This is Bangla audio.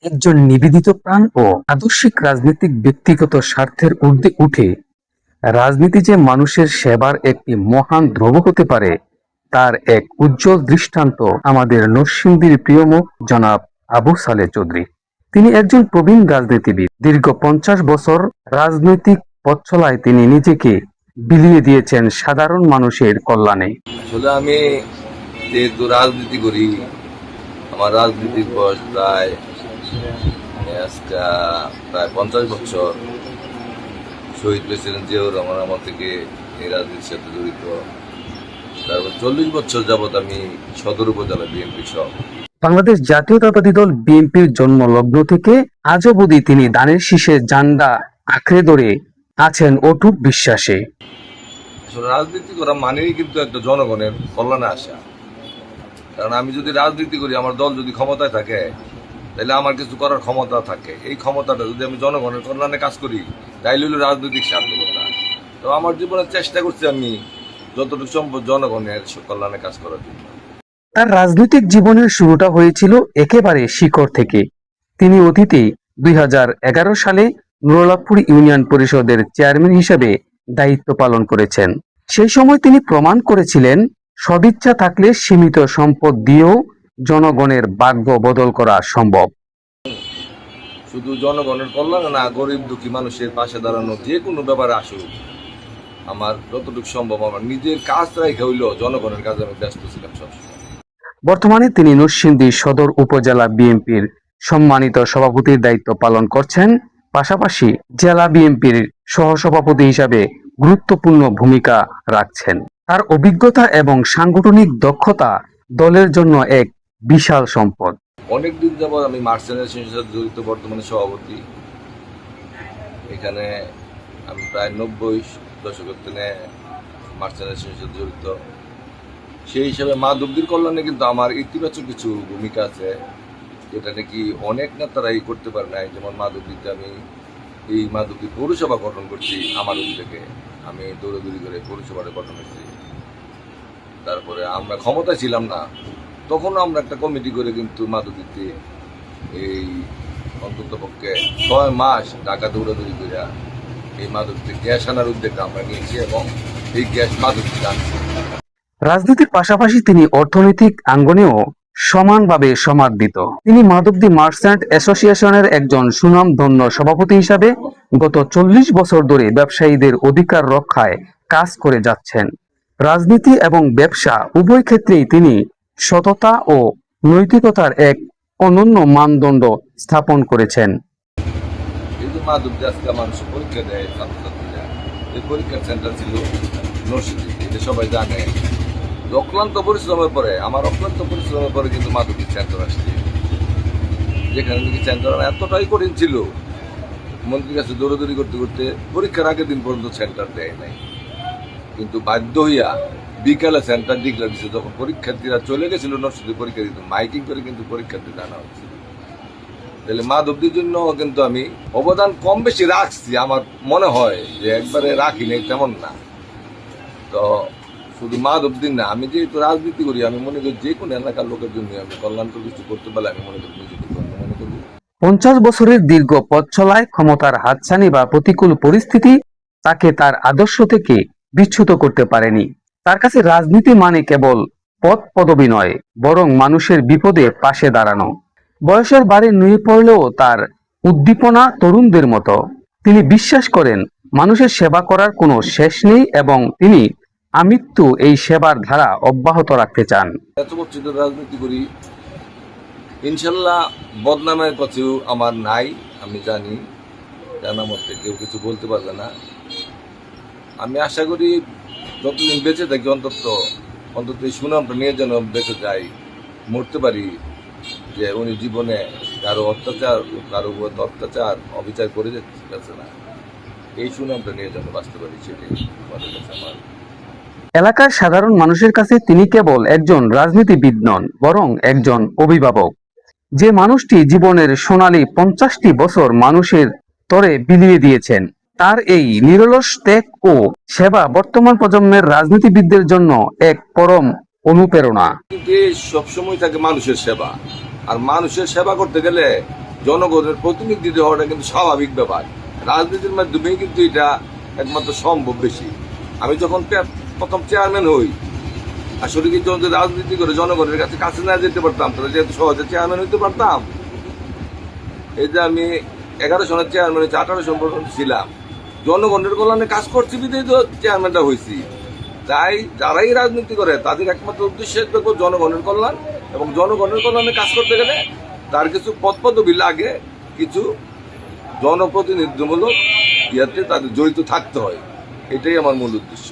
একজন নিবেদিত প্রাণ ও আদর্শিক রাজনীতিক ব্যক্তিগত স্বার্থের ঊর্ধ্বে উঠে রাজনীতি যে মানুষের সেবার একটি মহান ধ্রুব হতে পারে তার এক উজ্জ্বল দৃষ্টান্ত আমাদের নরসিংদীর প্রিয় মুখ জনাব আবু সালেহ চৌধুরী। তিনি একজন প্রবীণ রাজনীতিবিদ। দীর্ঘ 50 বছর রাজনৈতিক পথচলায় তিনি নিজেকে বিলিয়ে দিয়েছেন সাধারণ মানুষের কল্যাণে। আসলে আমি যেহেতু রাজনীতি করি, আমার রাজনীতির বয়স প্রায় 50 বছর। শহীদ প্রেসিডেন্ট জিয়াউর রহমান আমার থেকে এই রাজনীতির সাথে জড়িত। তারপর 40 বছর যাবৎ আমি সদর উপজেলা বিএনপি বাংলাদেশ জাতীয়তাবাদী দল বিএনপির জন্মলগ্ন থেকে আজ অবধি তিনি দানের শীষে জান্ডা আঁকড়ে ধরে আছেন অটুট বিশ্বাসে। রাজনীতি করা মানেই কিন্তু একটা জনগণের কল্যাণে আসা। কারণ আমি যদি রাজনীতি করি, আমার দল যদি ক্ষমতায় থাকে, তাহলে আমার কিছু করার ক্ষমতা থাকে। এই ক্ষমতাটা যদি আমি জনগণের কল্যাণে কাজ করি, তাইলে হলো রাজনৈতিক সার্থকতা। তো আমার জীবনে চেষ্টা করছি আমি যতটুকু সম্ভব জনগণের কল্যাণে কাজ করার জন্য। তার রাজনৈতিক জীবনের শুরুটা হয়েছিল একেবারে শিকড় থেকে। তিনি অতীতে 2011 সালে নুরুল্লাহপুর ইউনিয়ন পরিষদের চেয়ারম্যান হিসেবে দায়িত্ব পালন করেছেন। সেই সময় তিনি প্রমাণ করেছিলেন সদিচ্ছা থাকলে সীমিত সম্পদ দিয়েও জনগণের ভাগ্য বদল করা সম্ভব। শুধু জনগণের কল্যাণে না, গরিব দুঃখী মানুষের পাশে দাঁড়ানো যে কোনো ব্যাপারে আসুক, আমার যতটুকু সম্ভব আমার নিজের কাজ রেখে হইলেও জনগণের কাজে আমি ব্যস্ত ছিলাম সবসময়। বর্তমানে তিনি নরসিংদী সদর উপজেলা বিএনপির সম্মানিত সভাপতির দায়িত্ব পালন করছেন। পাশাপাশি জেলা বিএনপির সহসভাপতি হিসাবে গুরুত্বপূর্ণ ভূমিকা রাখছেন। তার অভিজ্ঞতা এবং সাংগঠনিক দক্ষতা দলের জন্য এক বিশাল সম্পদ। অনেকদিন যাবৎ আমি মার্চেন্টের সাথে জড়িত, বর্তমানে সভাপতি। এখানে আমি প্রায় 90 দশকের থেকে মার্চেন্টের সাথে জড়িত। সেই হিসাবে মা দুর্গির কল্যাণে কিন্তু আমার ইতিবাচক কিছু ভূমিকা আছে, যেটা নাকি অনেক নেতারাই করতে পারে নাই। যেমন মা দুর্গিতে আমি এই মা দুর্গি পৌরসভা গঠন করছি আমার উদ্যোগে। আমি দৌড়াদৌড়ি করে পৌরসভাটা গঠন করছি। তারপরে আমরা ক্ষমতায় ছিলাম না, তখন আমরা একটা কমিটি করে কিন্তু মাদুদিতে এই অন্তত পক্ষে 6 মাস ঢাকা দৌড়াদৌড়ি করে এই মাদুদিতে গ্যাস আনার উদ্যোগটা আমরা নিয়েছি এবং এই গ্যাস মাদুদিতে আনছি। রাজনীতির পাশাপাশি তিনি অর্থনৈতিক অঙ্গনেও সমানভাবে সমাদৃত। তিনি মাধবদী মার্চেন্ট অ্যাসোসিয়েশনের একজন সুনামধন্য সভাপতি হিসাবে গত 40 বছর ধরে ব্যবসায়ীদের অধিকার রক্ষায় কাজ করে যাচ্ছেন। রাজনীতি এবং ব্যবসা উভয় ক্ষেত্রেই তিনি সততা ও নৈতিকতার এক অনন্য মানদণ্ড স্থাপন করেছেন। এই যে মাদুদি আজকে মানুষ পরীক্ষা দেয়, ছাত্রছাত্রীরা, এই পরীক্ষার সেন্টার ছিল নরসিংদী, এটা সবাই জানে। অক্লান্ত পরিশ্রমের পরে, আমার অক্লান্ত পরিশ্রমের পরে কিন্তু মাদুদির সেন্টার আসছে, যেখানে নাকি সেন্টার এতটাই কঠিন ছিল, মন্ত্রীর কাছে দৌড়াদৌড়ি করতে করতে পরীক্ষার আগের দিন পর্যন্ত সেন্টার দেয় নাই। কিন্তু বাধ্য হইয়া বিকালে সেন্টার ডিক্লেয়ার দিচ্ছে। যখন পরীক্ষার্থীরা চলে গেছিল নরসিংদী পরীক্ষা দিতে, মাইকিং করে কিন্তু পরীক্ষার্থী জানা হচ্ছে। তাহলে মাধবদীর জন্য কিন্তু আমি অবদান কম বেশি রাখছি, আমার মনে হয় যে একবারে রাখি নেই তেমন না। তো শুধু মাধবদীর না, আমি যেহেতু রাজনীতি করি, আমি মনে করি যে কোনো এলাকার লোকের জন্য আমি কল্যাণকর কিছু করতে পারলে আমি মনে করি নিজেকে মনে করি। 50 বছরের দীর্ঘ পথ চলায় ক্ষমতার হাতছানি বা প্রতিকূল পরিস্থিতি তাকে তার আদর্শ থেকে বিচ্যুত করতে পারেনি। তার কাছে রাজনীতি মানে কেবল পদ পদবি নয়, বরং মানুষের বিপদে পাশে দাঁড়ানো। বয়সের বাড়ি নুয়ে পড়লেও তার উদ্দীপনা তরুণদের মতো। তিনি বিশ্বাস করেন মানুষের সেবা করার কোনো শেষ নেই এবং তিনি আমৃত্যু এই সেবার ধারা অব্যাহত রাখতে চান। এত বছর ধরে রাজনীতি করি, ইনশাল্লাহ বদনামের পথেও আমার নাই, আমি জানি। জানা মতে কেউ কিছু বলতে পারবে না। আমি আশা করি যতদিন বেঁচে থাকি অন্তত এই সুনামটা নিয়ে যেন বেঁচে যাই, মরতে পারি যে উনি জীবনে কারো অত্যাচার অবিচার করে যাচ্ছে না, এই সুনামটা নিয়ে যেন বাঁচতে পারি, সেটাই আমাদের কাছে আমার। এলাকার সাধারণ মানুষের কাছে তিনি কেবল একজন রাজনীতিবিদ নন, বরং একজন অভিভাবক। যে মানুষটি জীবনের সোনালী 50টি বছর মানুষের তরে বিলিয়ে দিয়েছেন, তার এই নিরলস ত্যাগ ও সেবা বর্তমান প্রজন্মের রাজনীতিবিদদের জন্য এক পরম অনুপ্রেরণা। সবসময় থাকে মানুষের সেবা, আর মানুষের সেবা করতে গেলে জনগণের প্রতিনিধি হওয়াটা কিন্তু স্বাভাবিক ব্যাপার। রাজনীতির মাধ্যমেই কিন্তু এটা একমাত্র সম্ভব বেশি। আমি যখন প্রথম চেয়ারম্যান হই, আসলে কি যখন রাজনীতি করে জনগণের কাছে কাছে না যেতে পারতাম, তাহলে যেহেতু সহজে চেয়ারম্যান হইতে পারতাম। এই যে আমি 11 সনের চেয়ারম্যান হয়েছি, 18 সন পর্যন্ত ছিলাম, জনগণের কল্যাণে কাজ করছি বিধেই তো চেয়ারম্যানটা হয়েছি। তাই যারাই রাজনীতি করে তাদের একমাত্র উদ্দেশ্য দেখবো জনগণের কল্যাণ, এবং জনগণের কল্যাণে কাজ করতে গেলে তার কিছু পদ পদবি লাগে, কিছু জনপ্রতিনিধিমূলক ইয়াতে তাদের জড়িত থাকতে হয়। এটাই আমার মূল উদ্দেশ্য।